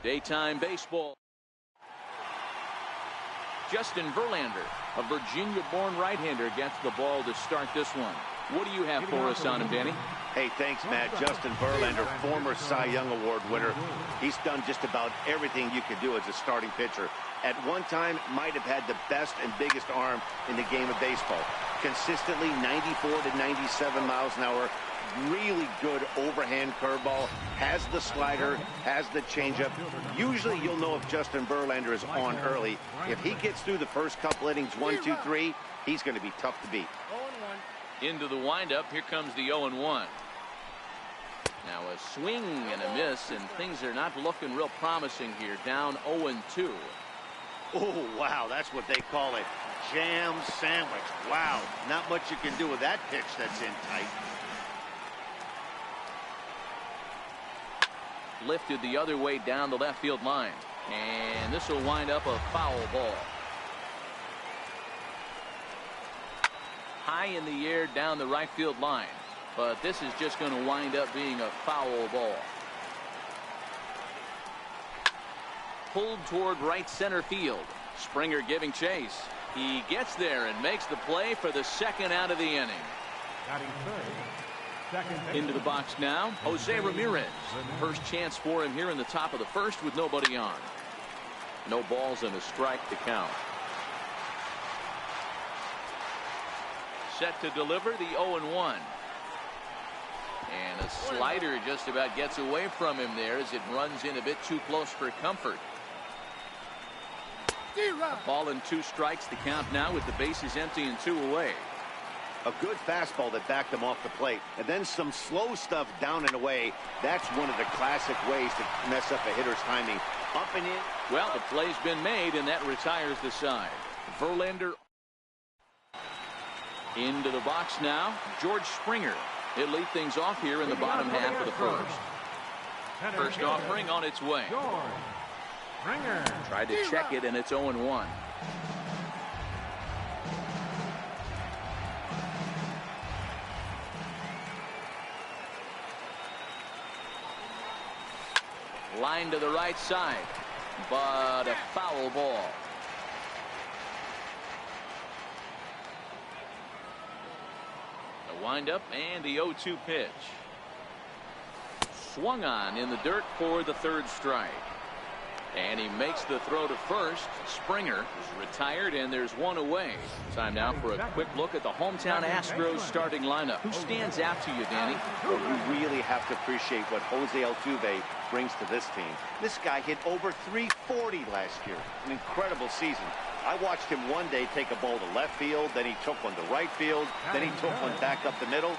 Daytime baseball. Justin Verlander, a Virginia-born right-hander, gets the ball to start this one. What do you have for us on him, Danny? Hey, thanks, Matt. Justin Verlander, former Cy Young Award winner. He's done just about everything you can do as a starting pitcher. At one time, might have had the best and biggest arm in the game of baseball. Consistently 94 to 97 miles an hour. Really good overhand curveball. Has the slider, has the changeup. Usually you'll know if Justin Verlander is on early. If he gets through the first couple innings, 1, 2, 3, he's going to be tough to beat. Into the windup. Here comes the 0-1. Now a swing and a miss, and things are not looking real promising here. Down 0-2. Oh, wow, that's what they call a jam sandwich. Wow, not much you can do with that pitch that's in tight. Lifted the other way down the left field line, and this will wind up a foul ball. High in the air down the right field line, but this is just going to wind up being a foul ball. Pulled toward right center field. Springer giving chase. He gets there and makes the play for the second out of the inning. Into the box now, Jose Ramirez. First chance for him here in the top of the first with nobody on. No balls and a strike to count. Set to deliver the 0-1. And a slider just about gets away from him there as it runs in a bit too close for comfort. A ball and 2 strikes to count now with the bases empty and 2 away. A good fastball that backed him off the plate, and then some slow stuff down and away. That's one of the classic ways to mess up a hitter's timing. Up and in. Well, the play's been made, and that retires the side. Verlander into the box now. George Springer. He'll lead things off here in the bottom half of the first. First offering on its way. Tried to check it, and it's 0-1. Line to the right side, but a foul ball. The windup and the 0-2 pitch. Swung on in the dirt for the 3rd strike. And he makes the throw to first. Springer is retired, and there's 1 away. Time now for a quick look at the hometown Astros starting lineup. Who stands out to you, Danny? Well, you really have to appreciate what Jose Altuve brings to this team. This guy hit over 340 last year. An incredible season. I watched him one day take a ball to left field, then he took one to right field, then he took one back up the middle.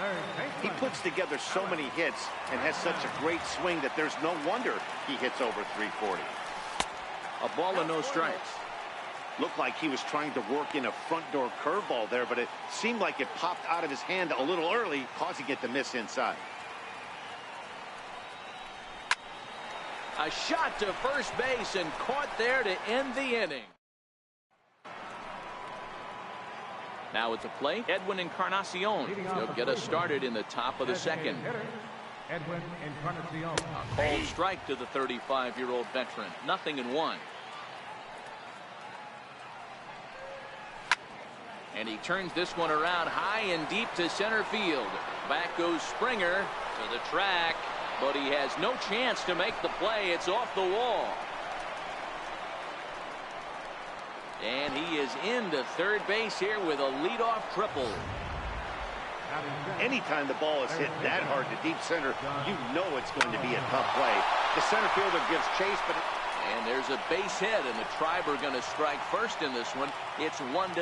He puts together so many hits and has such a great swing that there's no wonder he hits over 340. A ball and no strikes. Looked like he was trying to work in a front door curveball there, but it seemed like it popped out of his hand a little early, causing it to miss inside. A shot to first base and caught there to end the inning. Now at the plate, Edwin Encarnacion. He'll get us started in the top of the second. Edwin Encarnacion. A called strike to the 35-year-old veteran. 0-1. And he turns this one around high and deep to center field. Back goes Springer to the track, but he has no chance to make the play. It's off the wall. And he is into third base here with a leadoff triple. Anytime the ball is hit that hard to deep center, you know it's going to be a tough play. The center fielder gives chase, but and there's a base hit, and the Tribe are going to strike first in this one. It's 1-0.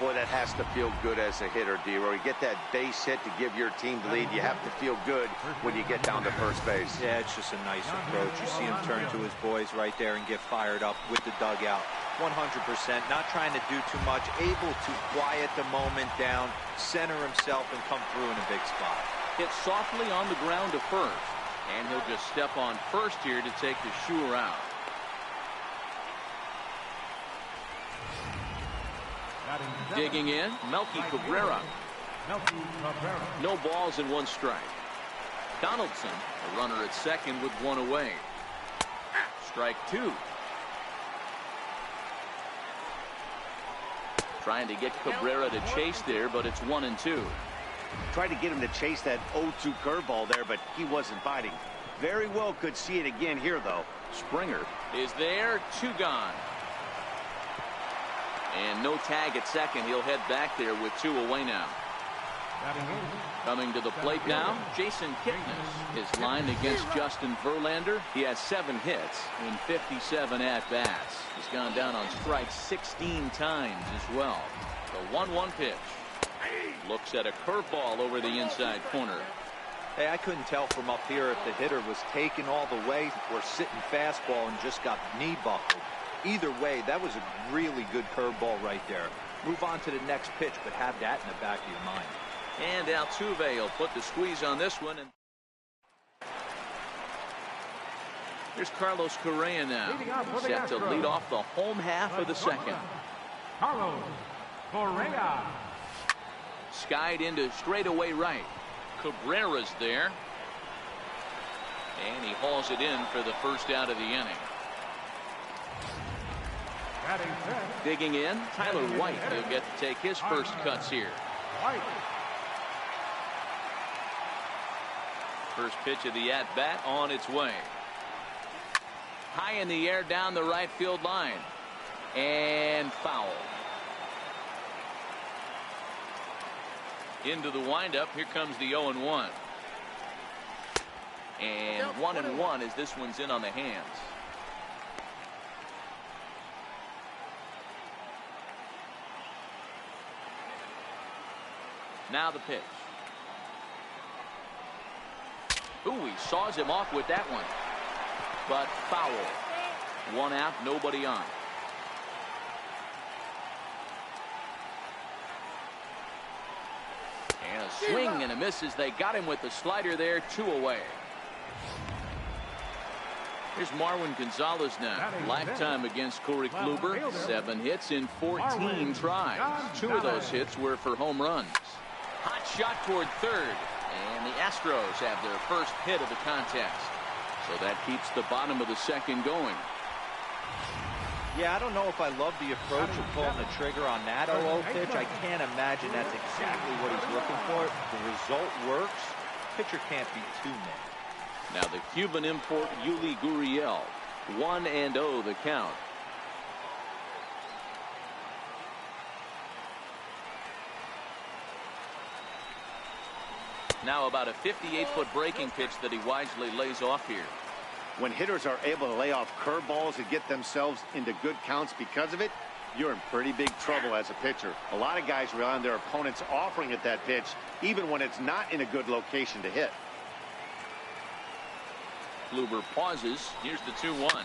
Boy, that has to feel good as a hitter, D-Roy. You get that base hit to give your team the lead. You have to feel good when you get down to first base. Yeah, it's just a nice approach. You see him turn to his boys right there and get fired up with the dugout. 100%, not trying to do too much, able to quiet the moment down, center himself, and come through in a big spot. Hit softly on the ground to first, and he'll just step on first here to take the sure out. Digging in, Melky Cabrera. No balls and 1 strike. Donaldson, a runner at second with 1 away. Strike two. Trying to get Cabrera to chase there, but it's 1-2. Tried to get him to chase that 0-2 curveball there, but he wasn't biting. Very well could see it again here, though. Springer is there. 2 gone. And no tag at second. He'll head back there with 2 away now. Coming to the plate now, Jason Kipnis is lined against Justin Verlander. He has 7 hits in 57 at-bats. He's gone down on strikes 16 times as well. The 1-1 pitch. Looks at a curveball over the inside corner. Hey, I couldn't tell from up here if the hitter was taken all the way or sitting fastball and just got knee buckled. Either way, that was a really good curveball right there. Move on to the next pitch, but have that in the back of your mind. And Altuve will put the squeeze on this one. And here's Carlos Correa now, set to lead off the home half of the second. Carlos Correa. Skied into straightaway right. Cabrera's there. And he hauls it in for the first out of the inning. Digging in, Tyler White. He'll get to take his first cuts here. First pitch of the at-bat on its way. High in the air down the right field line. And foul. Into the windup. Here comes the 0-1. And 1-1 as this one's in on the hands. Now the pitch. Ooh, he saws him off with that one. But foul. 1 out, nobody on. And a swing and a miss as they got him with the slider there. 2 away. Here's Marwin Gonzalez now. Lifetime against Corey Kluber. 7 hits in 14 tries. 2 of those hits were for home runs. Hot shot toward third. And the Astros have their first hit of the contest. So that keeps the bottom of the second going. Yeah, I don't know if I love the approach of pulling the trigger on that 0-0 pitch. I can't imagine that's exactly what he's looking for. The result works. Pitcher can't be too mad. Now the Cuban import Yuli Gurriel. 1-0 the count. Now about a 58-foot breaking pitch that he wisely lays off here. When hitters are able to lay off curveballs and get themselves into good counts because of it, you're in pretty big trouble as a pitcher. A lot of guys rely on their opponents offering at that pitch, even when it's not in a good location to hit. Kluber pauses. Here's the 2-1.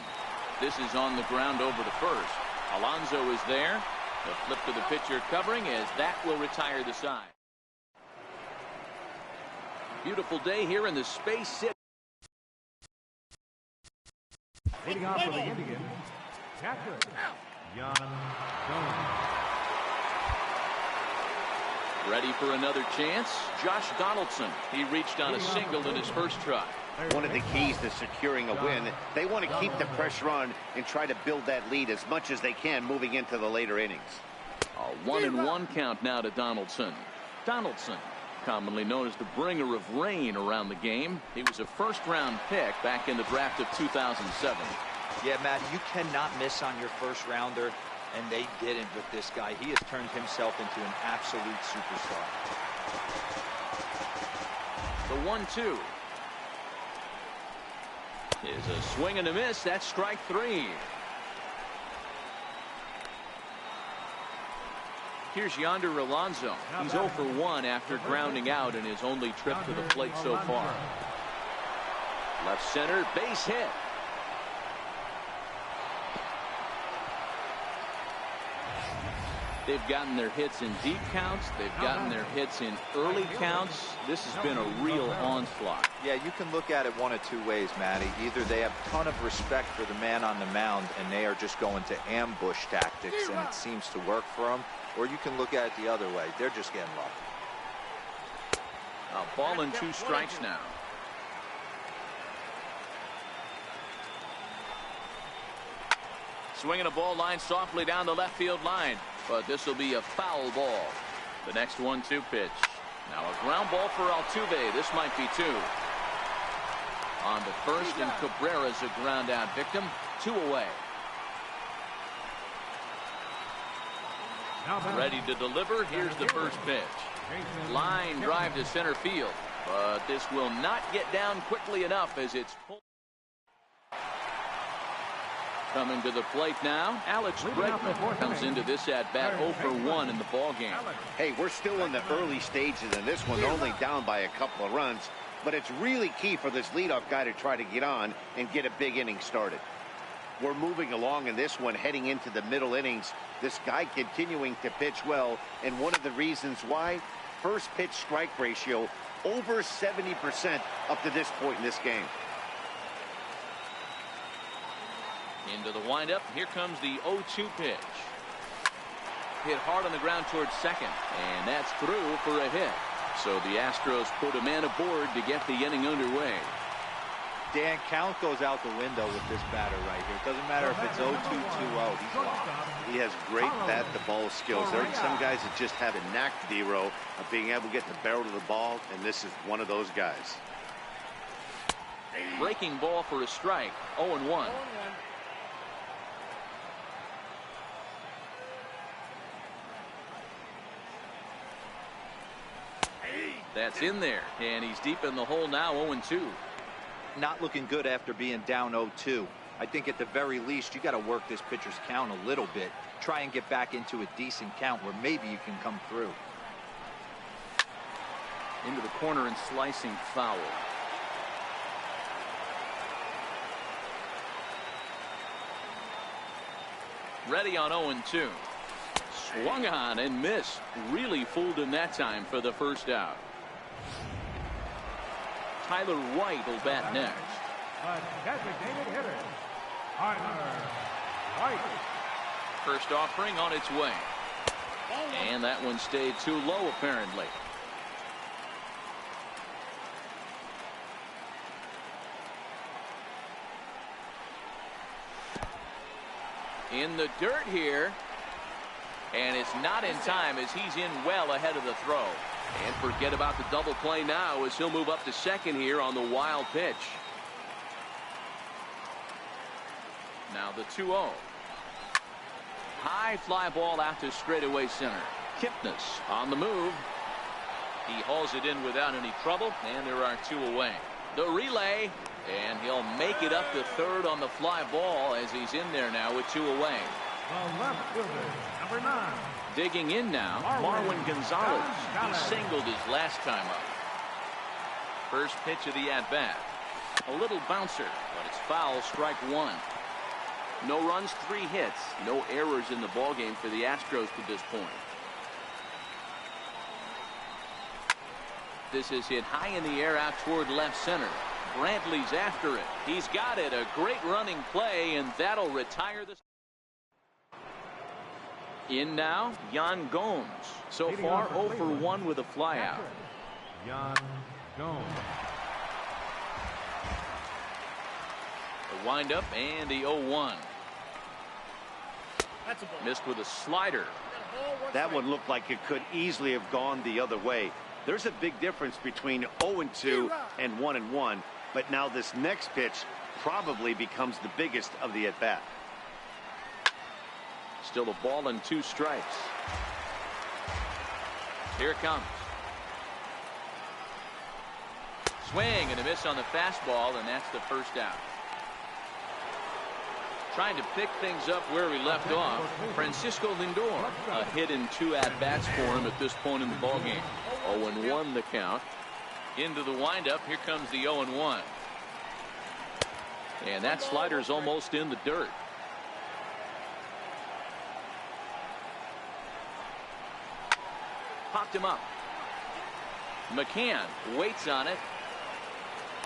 This is on the ground over to first. Alonso is there. The flip to the pitcher covering as that will retire the side. Beautiful day here in the Space City. Leading off for the Indians, catcher, Young Jones. Ready for another chance. Josh Donaldson. He reached on a single in his first try. One of the keys to securing a win, they want to keep the pressure on and try to build that lead as much as they can moving into the later innings. A 1-1 count now to Donaldson. Donaldson, commonly known as the bringer of rain around the game. He was a first-round pick back in the draft of 2007. Yeah, Matt, you cannot miss on your first rounder, and they didn't with this guy. He has turned himself into an absolute superstar. The 1-2 is a swing and a miss. That's strike 3. Here's Yonder Alonso. He's 0 for 1 after grounding out in his only trip to the plate so far. Left center, base hit. They've gotten their hits in deep counts. They've gotten their hits in early counts. This has been a real onslaught. Yeah, you can look at it one of 2 ways, Matty. Either they have a ton of respect for the man on the mound and they are just going to ambush tactics and it seems to work for them, or you can look at it the other way. They're just getting lucky. A ball and 2 strikes now. Swinging a ball line softly down the left field line, but this will be a foul ball. The next 1-2 pitch. Now a ground ball for Altuve. This might be 2. On the first, and Cabrera's a ground out victim. 2 away. Ready to deliver. Here's the first pitch. Line drive to center field, but this will not get down quickly enough as it's pulled. Coming to the plate now, Alex Bregman comes into this at bat 0 for 1 in the ball game. Hey, we're still in the early stages in this one, only down by a couple of runs, but it's really key for this leadoff guy to try to get on and get a big inning started. We're moving along in this one, heading into the middle innings. This guy continuing to pitch well, and one of the reasons why, first pitch strike ratio over 70% up to this point in this game. Into the windup. Here comes the 0-2 pitch. Hit hard on the ground towards second, and that's through for a hit. So the Astros put a man aboard to get the inning underway. Dan, count goes out the window with this batter right here. It doesn't matter if it's 0-2, 2-0. He's locked. He has great bat-to-ball skills. There are some guys that just have a knack, D-Row, of being able to get the barrel of the ball, and this is one of those guys. Breaking ball for a strike. 0-1. That's in there, and he's deep in the hole now. 0-2. Not looking good after being down 0-2. I think at the very least you got to work this pitcher's count a little bit. Try and get back into a decent count where maybe you can come through. Into the corner and slicing foul. Ready on 0-2. Swung on and missed. Really fooled him that time for the first out. Tyler White will bat next. Designated hitter, Tyler White. First offering on its way. And that one stayed too low, apparently. In the dirt here. And it's not in time as he's in well ahead of the throw. And forget about the double play now as he'll move up to second here on the wild pitch. Now the 2-0. High fly ball out to straightaway center. Kipnis on the move. He hauls it in without any trouble, and there are 2 away. The relay, and he'll make it up to third on the fly ball as he's in there now with 2 away. The left fielder, number 9. Digging in now, Marwin Gonzalez. He singled his last time up. First pitch of the at-bat. A little bouncer, but it's foul, strike 1. No runs, 3 hits. No errors in the ballgame for the Astros to this point. This is hit high in the air out toward left center. Brantley's after it. He's got it. A great running play, and that'll retire the... In now, Yan Gomes. So far, 0 for 1 with a flyout. Yan Gomes. The windup and the 0-1. Missed with a slider. That one looked like it could easily have gone the other way. There's a big difference between 0-2 and 1-1, but now this next pitch probably becomes the biggest of the at-bat. Still a ball and 2 strikes. Here it comes. Swing and a miss on the fastball, and that's the first out. Trying to pick things up where we left off. Francisco Lindor, a hit in 2 at-bats for him at this point in the ballgame. 0-1 the count. Into the windup. Here comes the 0-1. And that slider's almost in the dirt. Popped him up. McCann waits on it.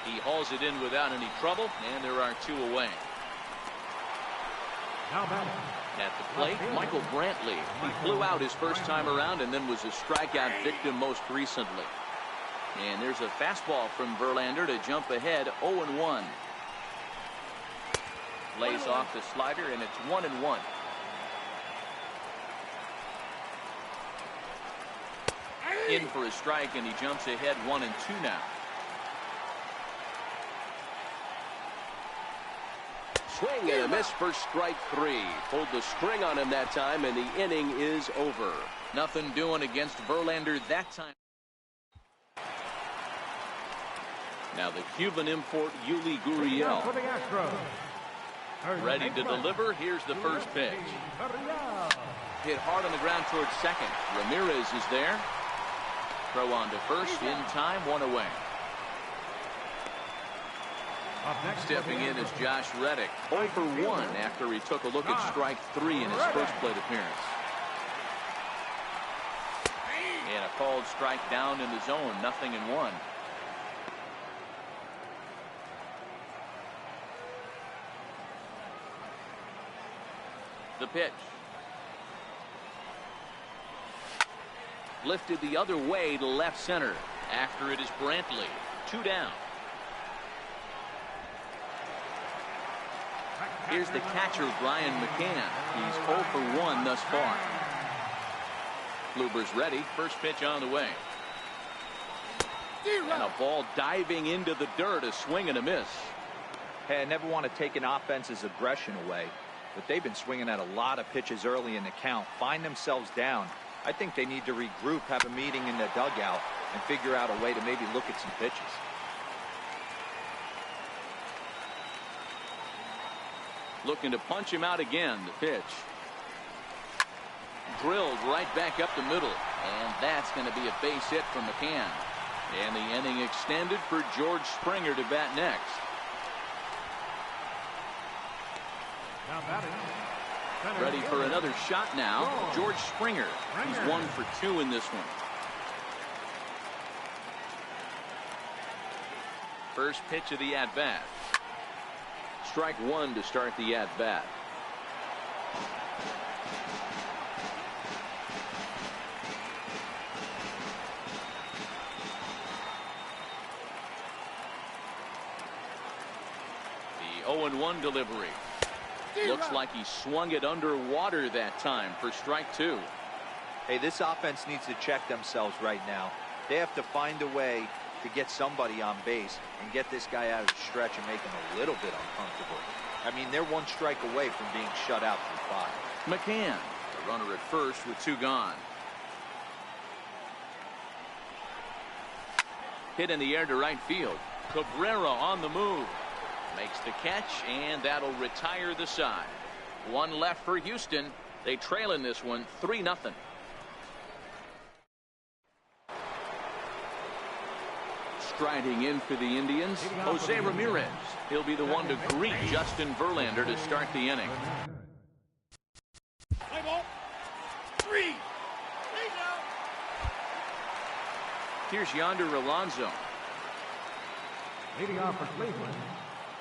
He hauls it in without any trouble, and there are 2 away. At the plate, Michael Brantley. He flew out his first time around and then was a strikeout victim most recently. And there's a fastball from Verlander to jump ahead. 0-1. Lays off the slider, and it's 1-1. In for a strike, and he jumps ahead 1-2 now. Swing and a miss for strike 3. Pulled the string on him that time, and the inning is over. Nothing doing against Verlander that time. Now the Cuban import Yuli Gurriel. For the Astros. Ready to deliver. Here's the first pitch. Hit hard on the ground towards second. Ramirez is there. Throw on to first in time, 1 away. Stepping in is Josh Reddick. 0 for 1 after he took a look at strike 3 in his first plate appearance. And a called strike down in the zone, 0-1. The pitch. Lifted the other way to left center. After it is Brantley. 2 down. Here's the catcher, Brian McCann. He's 0 for 1 thus far. Kluber's ready. First pitch on the way. And a ball diving into the dirt. A swing and a miss. Hey, I never want to take an offense's aggression away, but they've been swinging at a lot of pitches early in the count. Find themselves down. I think they need to regroup, have a meeting in the dugout, and figure out a way to maybe look at some pitches. Looking to punch him out again. The pitch. Drilled right back up the middle. And that's going to be a base hit from McCann. And the inning extended for George Springer to bat next. Now batting. Ready for another shot now. George Springer. He's 1 for 2 in this one. First pitch of the at-bat. Strike 1 to start the at-bat. The 0-1 delivery. Looks like he swung it underwater that time for strike 2. Hey, this offense needs to check themselves right now. They have to find a way to get somebody on base and get this guy out of the stretch and make him a little bit uncomfortable. I mean, they're 1 strike away from being shut out through 5. McCann, the runner at first with 2 gone. Hit in the air to right field. Cabrera on the move. Makes the catch, and that'll retire the side. 1 left for Houston. They trail in this one 3-0. Striding in for the Indians, Jose Ramirez. He'll be the one to greet Justin Verlander to start the inning. Play ball. 3. Here's Yonder Alonso. Leading off for Cleveland.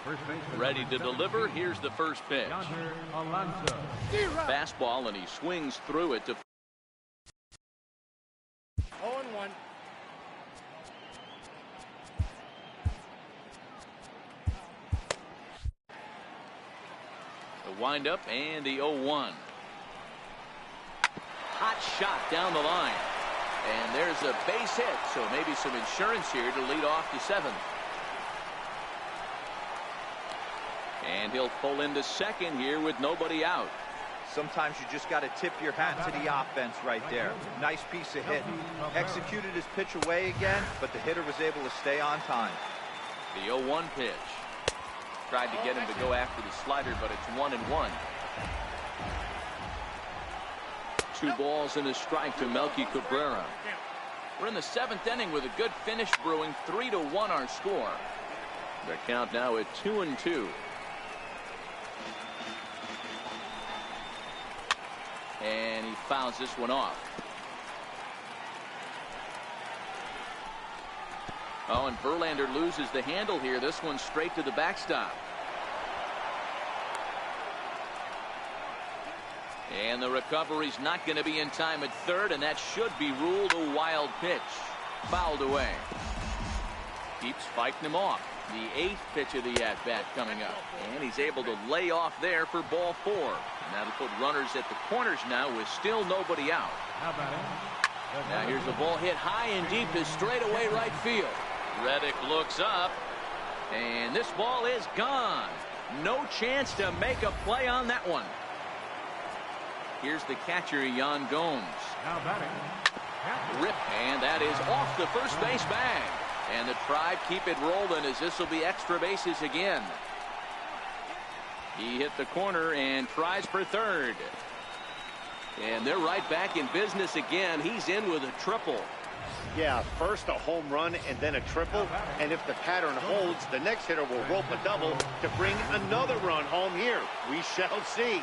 First baseman. Ready to deliver. Here's the first pitch. Yonder Alonso. Fastball, and he swings through it to 0-1. the windup and the 0-1. Hot shot down the line. And there's a base hit, so maybe some insurance here to lead off the 7th. And he'll pull into second here with nobody out. Sometimes you just got to tip your hat to the offense right there. Nice piece of hitting. Executed his pitch away again, but the hitter was able to stay on time. The 0-1 pitch. Tried to get him to go after the slider, but it's 1-1. 2 balls and a strike to Melky Cabrera. We're in the 7th inning with a good finish brewing. 3-1 our score. The count now at 2-2. And he fouls this one off. Oh, and Verlander loses the handle here. This one straight to the backstop. And the recovery's not going to be in time at third, and that should be ruled a wild pitch. Fouled away. Keeps fighting him off. The 8th pitch of the at-bat coming up. And he's able to lay off there for ball 4. And that'll put runners at the corners now with still nobody out. Now here's the ball hit high and deep to straightaway right field. Reddick looks up. And this ball is gone. No chance to make a play on that one. Here's the catcher, Yan Gomes. Rip, and that is off the first base bag. And the Tribe keep it rolling as this will be extra bases again. He hit the corner and tries for third. And they're right back in business again. He's in with a triple. Yeah, first a home run and then a triple. And if the pattern holds, the next hitter will rope a double to bring another run home here. We shall see.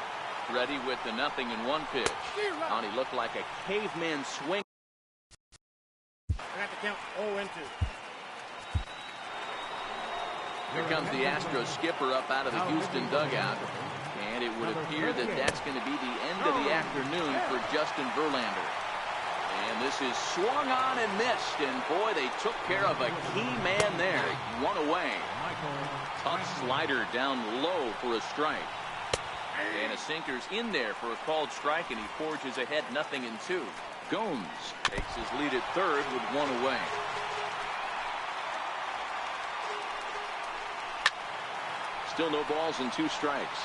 Ready with the 0-1 pitch. On he looked like a caveman swing. I got to count 0-2. Here comes the Astros skipper up out of the Houston dugout. And it would appear that that's going to be the end of the afternoon for Justin Verlander. And this is swung on and missed. And boy, they took care of a key man there. One away. Tough slider down low for a strike. And a sinker's in there for a called strike, and he forges ahead 0-2. Gomes takes his lead at third with 1 away. Still no balls and 2 strikes.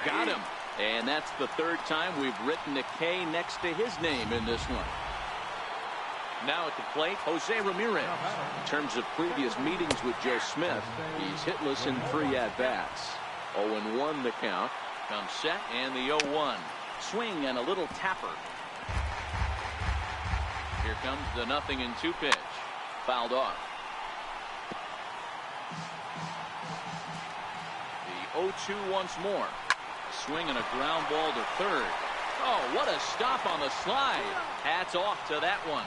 Got him. And that's the 3rd time we've written a K next to his name in this one. Now at the plate, Jose Ramirez. In terms of previous meetings with Joe Smith, he's hitless in 3 at-bats. 0-1 the count. Comes set and the 0-1. Swing and a little tapper. Here comes the 0-2 pitch. Fouled off. The 0-2 once more. Swing and a ground ball to third. Oh, what a stop on the slide. Hats off to that one.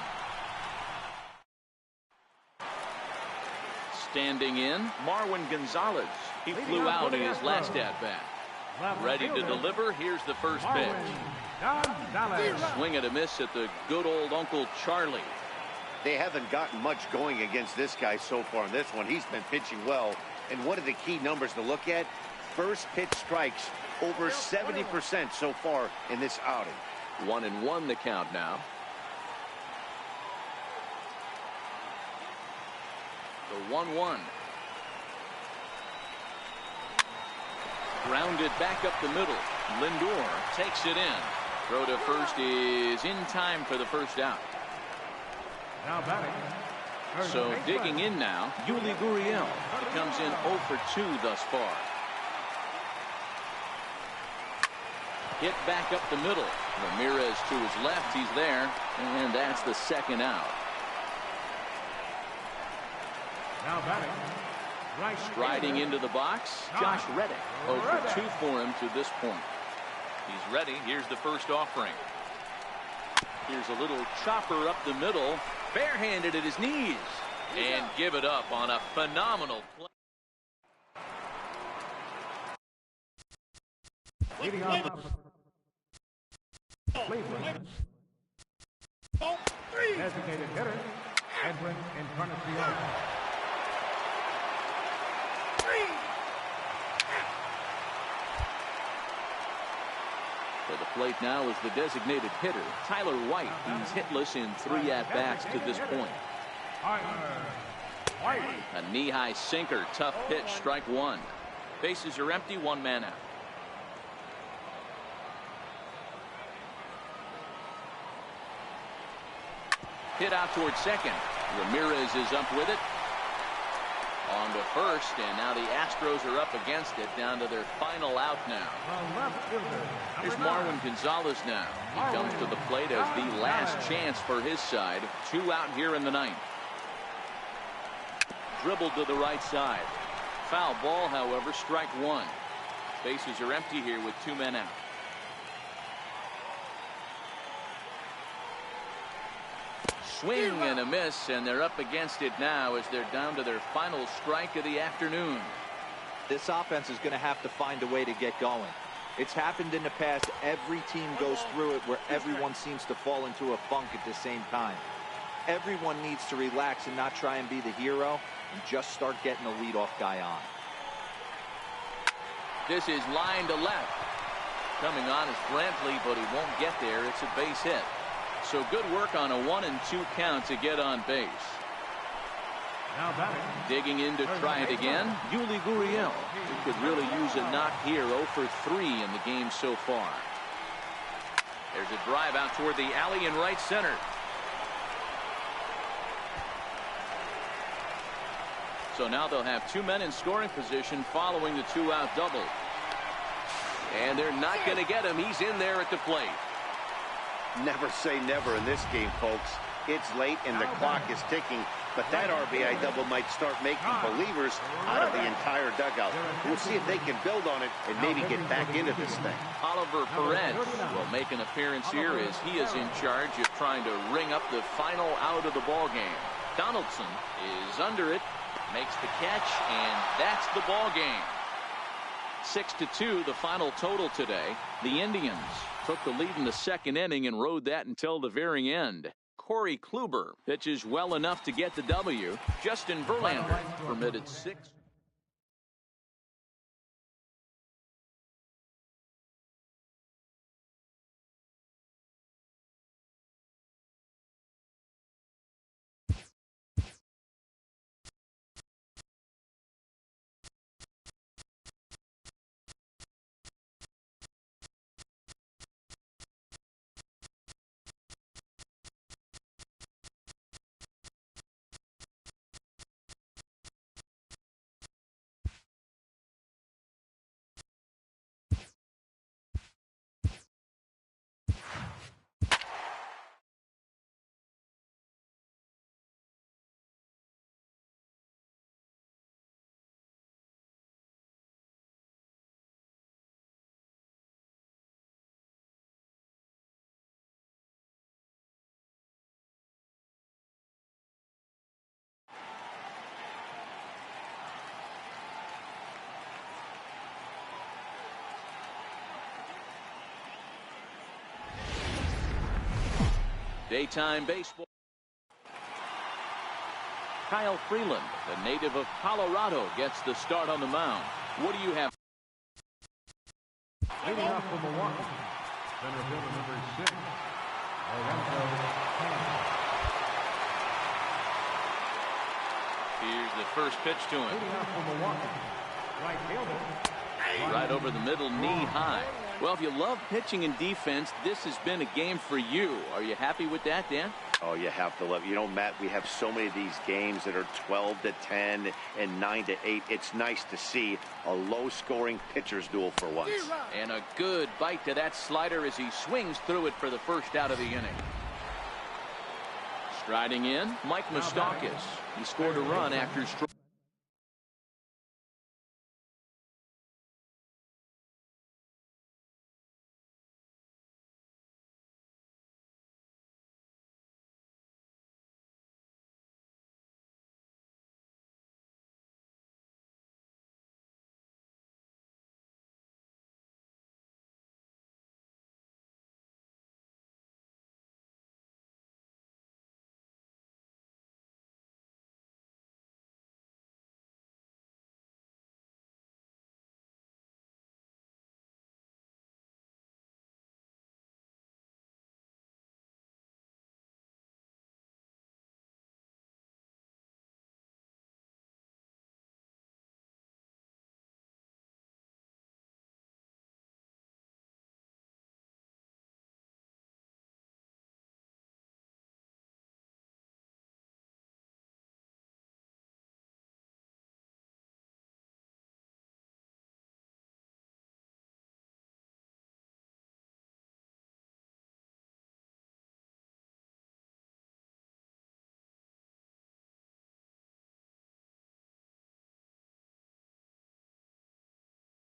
Standing in, Marwin Gonzalez. He flew out in his last at-bat. Ready to deliver. Here's the first pitch. Swing and a miss at the good old Uncle Charlie. They haven't gotten much going against this guy so far in this one. He's been pitching well. And what are the key numbers to look at? First pitch strikes, over 70% so far in this outing. 1-1 the count now. The 1-1. Grounded back up the middle. Lindor takes it in. Throw to first is in time for the first out. Now batting. So digging in now, Yuli Gurriel. He comes in 0 for 2 thus far. Hit back up the middle. Ramirez to his left. He's there. And that's the 2nd out. Now batting. Right. Striding into the box, Josh Reddick. 0 for 2 for him to this point. He's ready. Here's the first offering. Here's a little chopper up the middle. Barehanded at his knees. And give it up on a phenomenal play. Leading off Cleveland. Designated hitter, Edwin Encarnacion. For the plate now is the designated hitter, Tyler White. He's hitless in 3 at-bats to this point. A knee-high sinker, tough pitch, strike 1. Bases are empty, 1 man out. Hit out towards second. Ramirez is up with it. On to first, and now the Astros are up against it, down to their final out now. Here's Marwin Gonzalez now. He comes to the plate as the last chance for his side. 2 out here in the 9th. Dribbled to the right side. Foul ball, however, strike 1. Bases are empty here with 2 men out. Swing and a miss, and they're up against it now as they're down to their final strike of the afternoon. This offense is going to have to find a way to get going. It's happened in the past. Every team goes through it where everyone seems to fall into a funk at the same time. Everyone needs to relax and not try and be the hero and just start getting the leadoff guy on. This is line to left. Coming on is Brantley, but he won't get there. It's a base hit. So good work on a 1-2 count to get on base. Now batting. Digging in to try it again, Yuli Gurriel. He could really use a knock here. 0 for 3 in the game so far. There's a drive out toward the alley in right center. So now they'll have 2 men in scoring position following the 2-out double. And they're not going to get him. He's in there at the plate. Never say never in this game, folks. It's late and the clock is ticking, but that RBI double might start making believers out of the entire dugout. We'll see if they can build on it and maybe get back into this thing. Oliver Perez will make an appearance here as he is in charge of trying to ring up the final out of the ball game. Donaldson is under it, makes the catch, and that's the ball game. 6-2 the final total today. The Indians took the lead in the second inning and rode that until the very end. Corey Kluber pitches well enough to get the W. Justin Verlander permitted 6. Daytime baseball. Kyle Freeland, the native of Colorado, gets the start on the mound. What do you have? Leading off for Milwaukee, center fielder number 6, Lorenzo Cain. Here's the first pitch to him. Leading off for Milwaukee, right fielder. Right over the middle, knee high. Well, if you love pitching and defense, this has been a game for you. Are you happy with that, Dan? Oh, you have to love it. You know, Matt, we have so many of these games that are 12-10 and 9-8. It's nice to see a low-scoring pitcher's duel for once. And a good bite to that slider as he swings through it for the first out of the inning. Striding in, Mike Moustakas. He scored a run after stroke.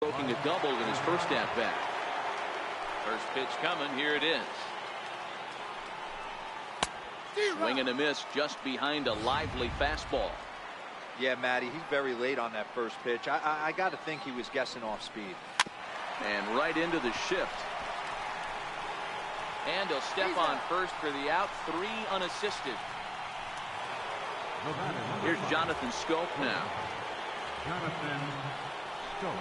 Broking a double in his first at bat. First pitch coming. Here it is. Swing and a miss just behind a lively fastball. Yeah, Matty, he's very late on that first pitch. I got to think he was guessing off speed. And right into the shift. And he'll step on first for the out. 3 unassisted. Here's Jonathan Scope now. Jonathan Scope.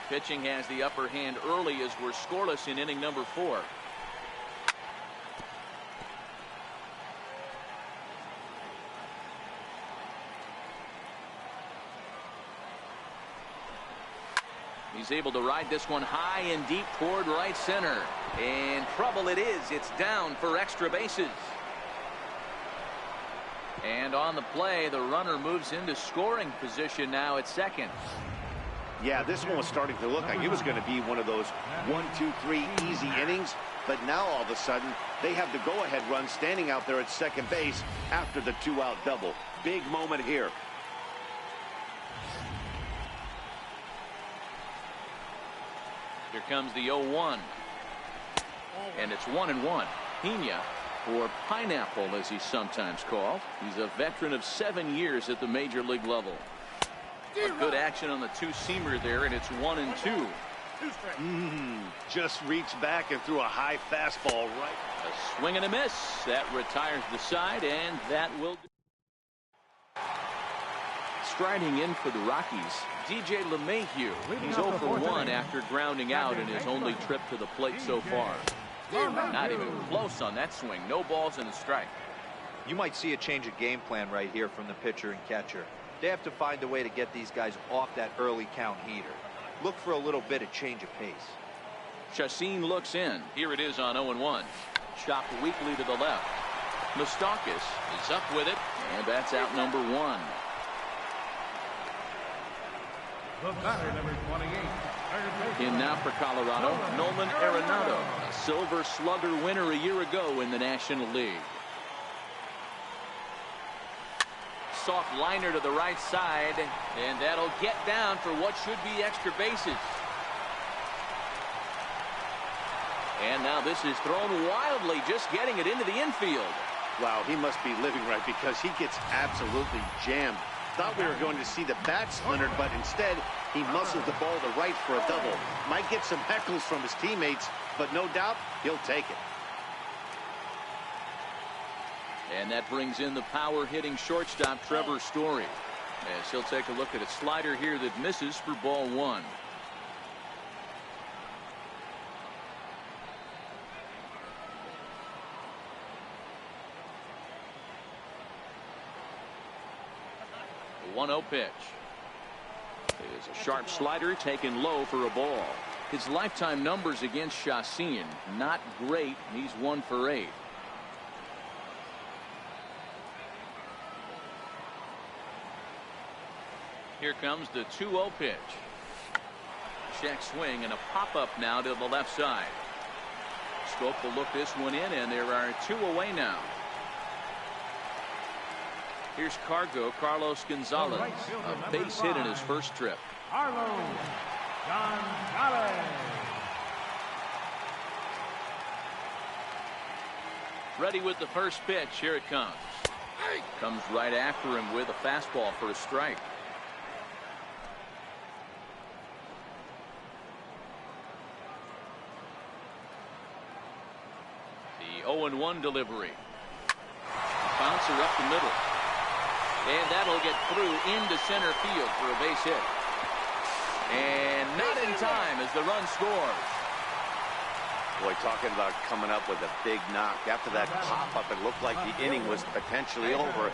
Pitching has the upper hand early as we're scoreless in inning number 4. He's able to ride this one high and deep toward right center. And trouble it is. It's down for extra bases. And on the play, the runner moves into scoring position now at second. Yeah, this one was starting to look like it was going to be one of those 1, 2, 3 easy innings. But now all of a sudden, they have the go-ahead run standing out there at second base after the 2-out double. Big moment here. Here comes the 0-1. And it's 1-1. Pena, or Pineapple as he's sometimes called. He's a veteran of 7 years at the major league level. A good action on the 2-seamer there, and it's 1-2. Just reached back and threw a high fastball right. A swing and a miss. That retires the side, and that will do. Striding in for the Rockies, DJ LeMahieu. He's 0 for 1 after grounding out in his only trip to the plate so far. Not even close on that swing. No balls and a strike. You might see a change of game plan right here from the pitcher and catcher. They have to find a way to get these guys off that early count heater. Look for a little bit of change of pace. Chacin looks in. Here it is on 0-1. Chopped weakly to the left. Moustakas is up with it, and that's out number 1. The batter, number 28. In now for Colorado, Nolan Arenado, a Silver Slugger winner a year ago in the National League. Soft liner to the right side, and that'll get down for what should be extra bases. And now this is thrown wildly, just getting it into the infield. Wow, he must be living right because he gets absolutely jammed. Thought we were going to see the bat splintered, but instead he muscled the ball to right for a double. Might get some heckles from his teammates, but no doubt he'll take it. And that brings in the power-hitting shortstop Trevor Story, as he'll take a look at a slider here that misses for ball 1. The 1-0 pitch. It is a sharp slider taken low for a ball. His lifetime numbers against Chacin, not great. He's 1 for 8. Here comes the 2-0 pitch. Check swing and a pop-up now to the left side. Scope will look this one in, and there are 2 away now. Here's Carlos Gonzalez, a base hit in his first trip. Carlos Gonzalez. Ready with the first pitch. Here it comes. Comes right after him with a fastball for a strike. The 0-1 delivery. Bouncer up the middle. And that'll get through into center field for a base hit. And not in time as the run scores. Boy, talking about coming up with a big knock. After that pop-up, it looked like the inning was potentially over.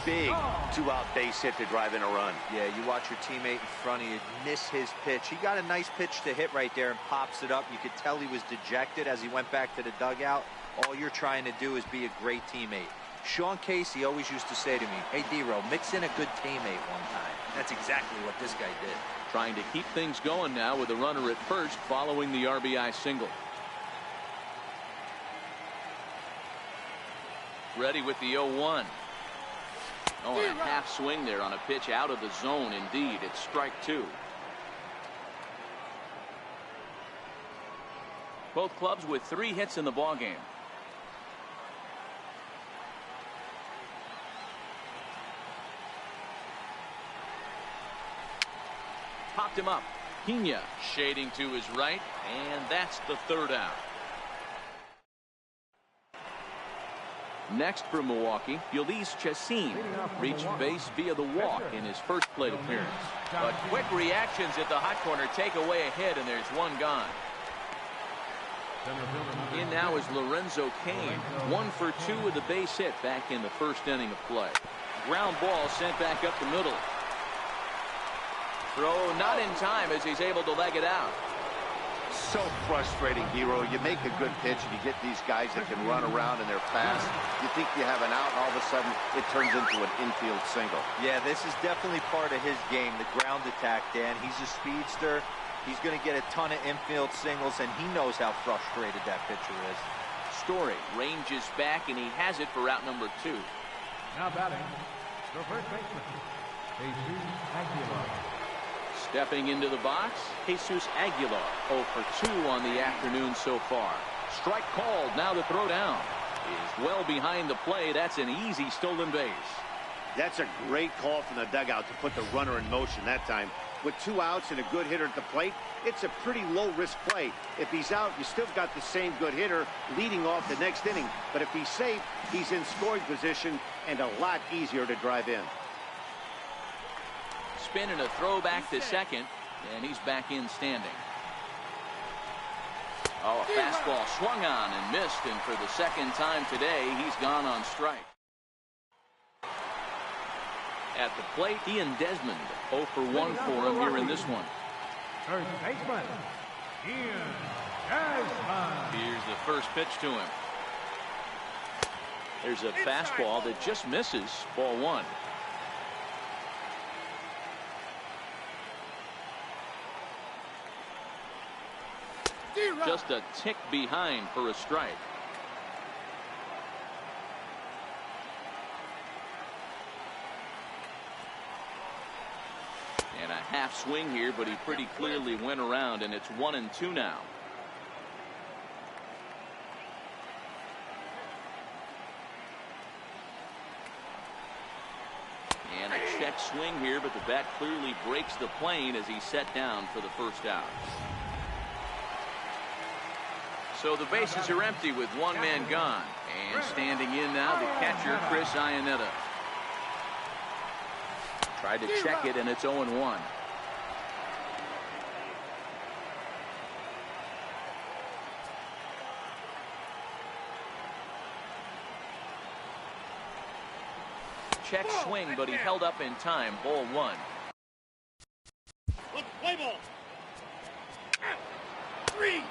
Big 2-out base hit to drive in a run. Yeah, you watch your teammate in front of you miss his pitch. He got a nice pitch to hit right there and pops it up. You could tell he was dejected as he went back to the dugout. All you're trying to do is be a great teammate. Sean Casey always used to say to me, hey, D-Row, mix in a good teammate one time. That's exactly what this guy did. Trying to keep things going now with a runner at first following the RBI single. Ready with the 0-1. Oh, and a half swing there on a pitch out of the zone. Indeed, it's strike 2. Both clubs with 3 hits in the ballgame. Popped him up. Pena shading to his right, and that's the third out. Next for Milwaukee, Ulysses Chassin reached base via the walk in his first plate appearance. But quick reactions at the hot corner take away a hit, and there's one gone. In now is Lorenzo Cain, 1 for 2 with a base hit back in the first inning of play. Ground ball sent back up the middle. Throw not in time as he's able to leg it out. So frustrating, Hero. You make a good pitch and you get these guys that can run around and they're fast. You think you have an out and all of a sudden it turns into an infield single. Yeah, this is definitely part of his game, the ground attack, Dan. He's a speedster. He's going to get a ton of infield singles, and he knows how frustrated that pitcher is. Story ranges back, and he has it for out number 2. Now batting, the first baseman, Jesus Aguilar. Stepping into the box, Jesus Aguilar, 0 for 2 on the afternoon so far. Strike called. Now the throw down is well behind the play. That's an easy stolen base. That's a great call from the dugout to put the runner in motion that time. With 2 outs and a good hitter at the plate, it's a pretty low-risk play. If he's out, you still got the same good hitter leading off the next inning. But if he's safe, he's in scoring position and a lot easier to drive in. Spin and a throw back to second, and he's back in standing. Oh, a fastball swung on and missed, and for the second time today, he's gone on strike. At the plate, Ian Desmond, 0 for 1 for him here in this one. First baseman, Ian Desmond. Here's the first pitch to him. There's a fastball that just misses. Ball 1. Just a tick behind for a strike. And a half swing here, but he pretty clearly went around, and it's 1-2 now. And a check swing here, but the bat clearly breaks the plane as he's set down for the first out. So the bases are empty with one man gone. And standing in now, the catcher, Chris Iannetta. Tried to check it, and it's 0-1. Check swing, but he held up in time. Ball 1. Play ball. 3.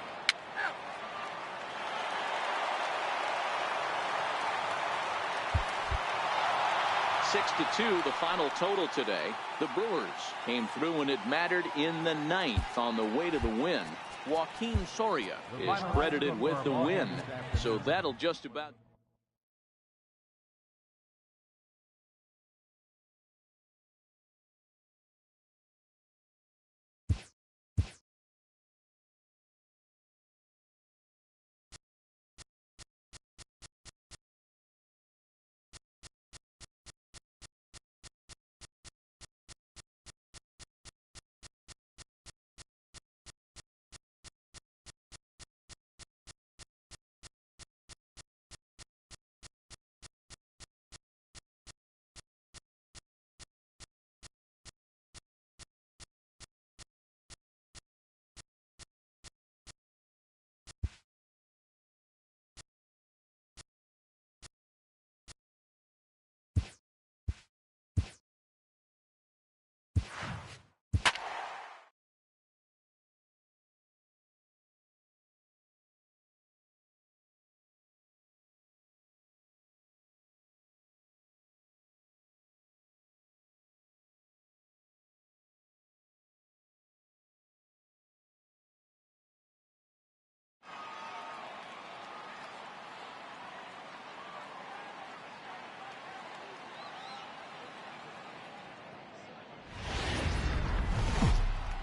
6-2 the final total today. The Brewers came through when it mattered in the 9th on the way to the win. Joaquin Soria is credited with the win, so that'll just about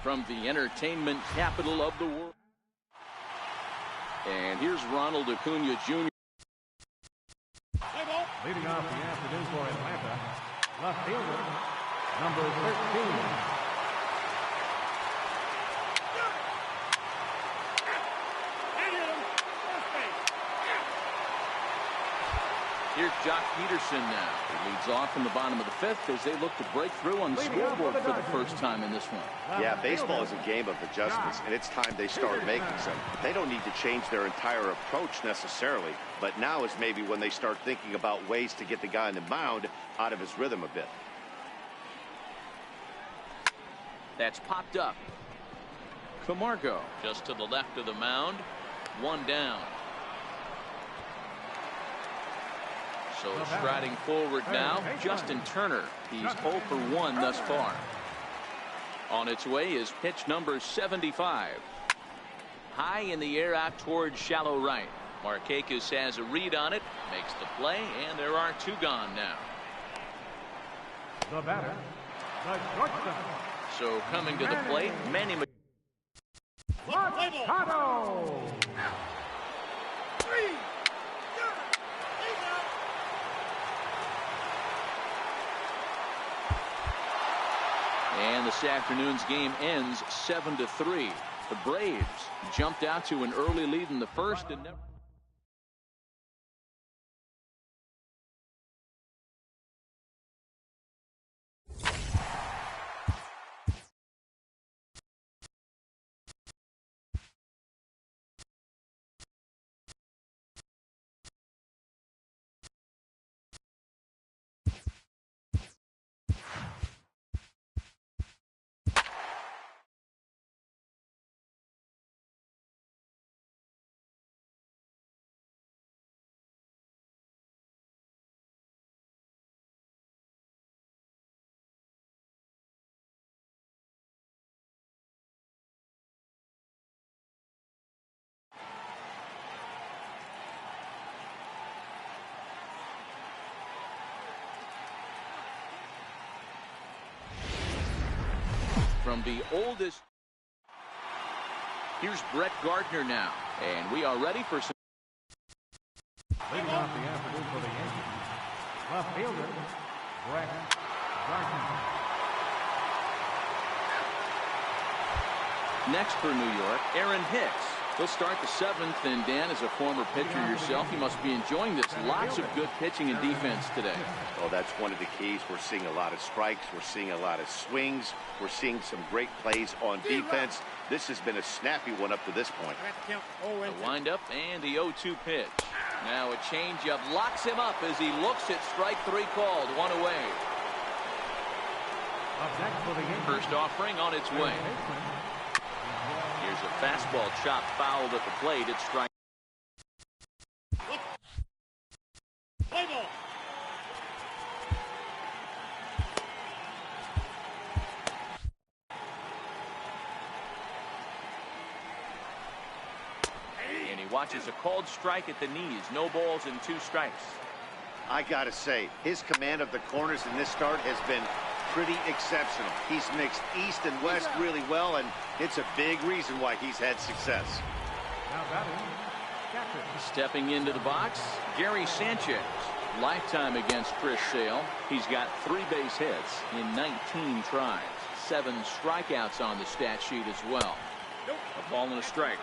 from the entertainment capital of the world. And here's Ronald Acuna Jr. Leading off the afternoon for Atlanta, left fielder, number 13. Here's Jock Peterson now. He leads off in the bottom of the fifth as they look to break through on the scoreboard for the first time in this one. Yeah, baseball is a game of adjustments, and it's time they start making some. They don't need to change their entire approach necessarily, but now is maybe when they start thinking about ways to get the guy on the mound out of his rhythm a bit. That's popped up. Camargo just to the left of the mound. One down. So striding forward now, Justin Turner. He's 0 for 1 thus far. On its way is pitch number 75. High in the air out towards shallow right. Markakis has a read on it, makes the play, and there are 2 gone now. The batter, the shortstop. So coming to the plate, Manny Machado. And this afternoon's game ends 7-3. The Braves jumped out to an early lead in the first and never. From the oldest. Here's Brett Gardner now, and we are ready for some. Leading off the afternoon for the Yankees, left fielder, Brett Gardner. Next for New York, Aaron Hicks. He'll start the 7th, and Dan, as a former pitcher yourself, you must be enjoying this. Lots of good pitching and defense today. Oh, that's one of the keys. We're seeing a lot of strikes. We're seeing a lot of swings. We're seeing some great plays on defense. This has been a snappy one up to this point. The windup and the 0-2 pitch. Now a changeup locks him up as he looks at strike 3 called. 1 away. First offering on its way. Here's a fastball chop fouled at the plate. It's strike. Play ball. And he watches a called strike at the knees. No balls and 2 strikes. I gotta say, his command of the corners in this start has been pretty exceptional. He's mixed east and west really well, and it's a big reason why he's had success. Now batting, catcher. Stepping into the box, Gary Sanchez. Lifetime against Chris Sale. He's got 3 base hits in 19 tries. 7 strikeouts on the stat sheet as well. A ball and a strike.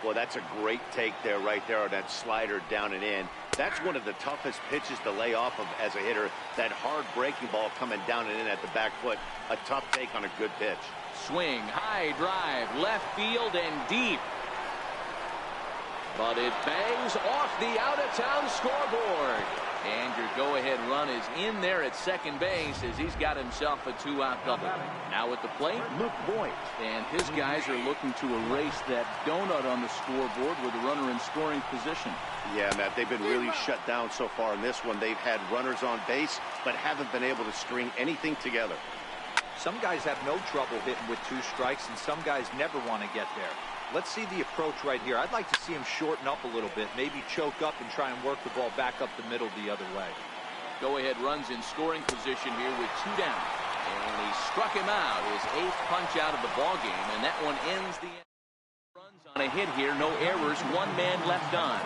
Well, that's a great take there, right there on that slider down and in. That's one of the toughest pitches to lay off of as a hitter. That hard breaking ball coming down and in at the back foot. A tough take on a good pitch. Swing, high drive, left field and deep. But it bangs off the out-of-town scoreboard. And your go-ahead run is in there at second base as he's got himself a 2-out double. Now at the plate, Luke Voigt. And his guys are looking to erase that donut on the scoreboard with a runner in scoring position. Yeah, Matt, they've been really shut down so far in this one. They've had runners on base, but haven't been able to string anything together. Some guys have no trouble hitting with 2 strikes, and some guys never want to get there. Let's see the approach right here. I'd like to see him shorten up a little bit, maybe choke up and try and work the ball back up the middle the other way. Go-ahead runs in scoring position here with 2 down. And he struck him out, his 8th punch out of the ball game, and that one ends the end. Runs on a hit here, no errors, 1 man left on.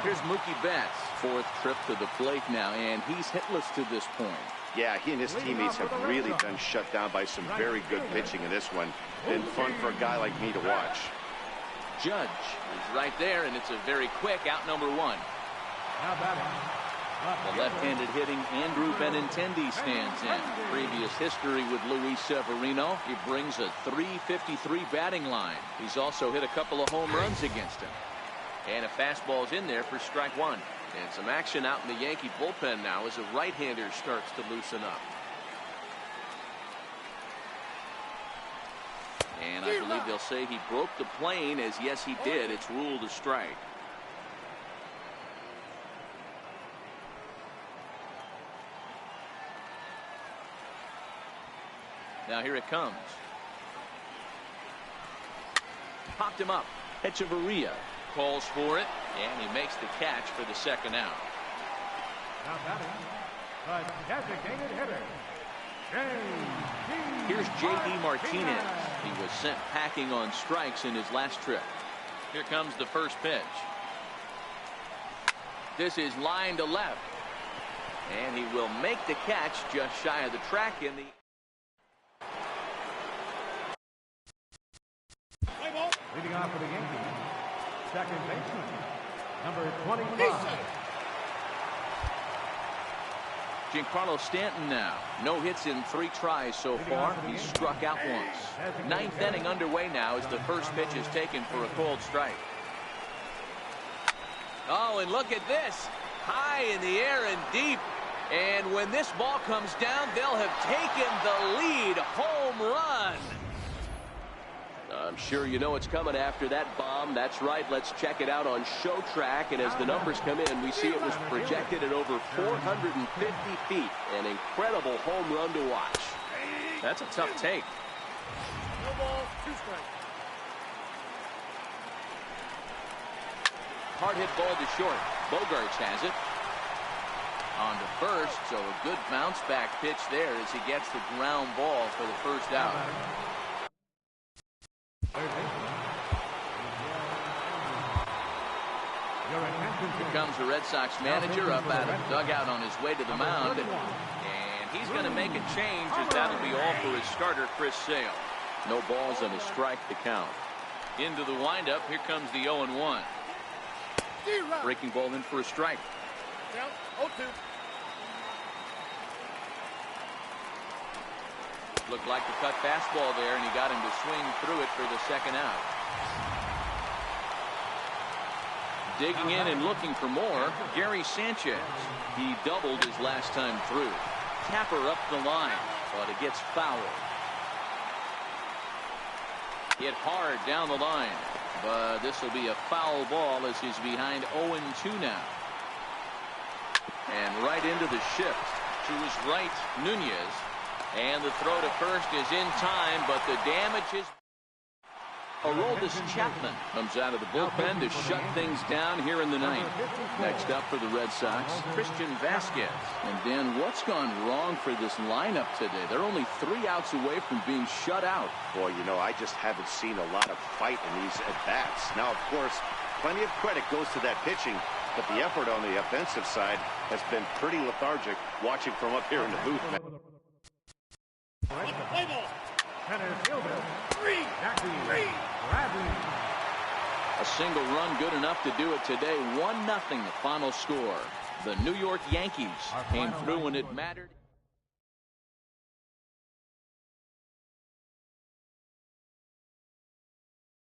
Here's Mookie Betts, 4th trip to the plate now, and he's hitless to this point. Yeah, he and his teammates have really been shut down by some very good pitching in this one. Been fun for a guy like me to watch. Judge is right there, and it's a very quick out number 1. Now batting, The left-handed hitting Andrew Benintendi stands in. Previous history with Luis Severino. He brings a .353 batting line. He's also hit a couple of home runs against him. And a fastball's in there for strike one. And some action out in the Yankee bullpen now as a right-hander starts to loosen up. And I believe they'll say he broke the plane, as yes he did. It's ruled a strike. Now here it comes. Popped him up. Echeverria calls for it, and he makes the catch for the second out. Now batting, the designated hitter, Here's J.D. Martinez. He was sent packing on strikes in his last trip. Here comes the first pitch. This is line to left. And he will make the catch just shy of the track in the... Leading off for the Yankees, second baseman, number 25. Giancarlo Stanton now. No hits in 3 tries so far. He's struck out once. Ninth inning underway now as the first pitch is taken for a called strike. Oh, and look at this. High in the air and deep. And when this ball comes down, they'll have taken the lead. Home run. I'm sure you know it's coming after that bomb. That's right. Let's check it out on Show Track. And as the numbers come in, we see it was projected at over 450 feet. An incredible home run to watch. That's a tough take. No ball, 2 strikes. Hard hit ball to short. Bogarts has it. On to first, so a good bounce back pitch there as he gets the ground ball for the first out. Here comes the Red Sox manager up out of the dugout on his way to the mound. And he's going to make a change as that'll be all for his starter, Chris Sale. No balls and a strike to count. Into the windup, here comes the 0-1. Breaking ball in for a strike. Down, 0-2. Looked like the cut fastball there, and he got him to swing through it for the second out. Digging in and looking for more, Gary Sanchez. He doubled his last time through. Tapper up the line, but it gets fouled. Hit hard down the line, but this will be a foul ball as he's behind 0-2 now. And right into the shift to his right, Nunez. And the throw to first is in time, but the damage is... Aroldis Chapman comes out of the bullpen to shut things down here in the ninth. Next up for the Red Sox, Christian Vasquez. And Dan, what's gone wrong for this lineup today? They're only 3 outs away from being shut out. Boy, you know, I just haven't seen a lot of fight in these at-bats. Now, of course, plenty of credit goes to that pitching, but the effort on the offensive side has been pretty lethargic watching from up here in the booth. Play ball. Center fielder, Three. Bradley. A single run good enough to do it today. 1-0 the final score. The New York Yankees came through when it mattered.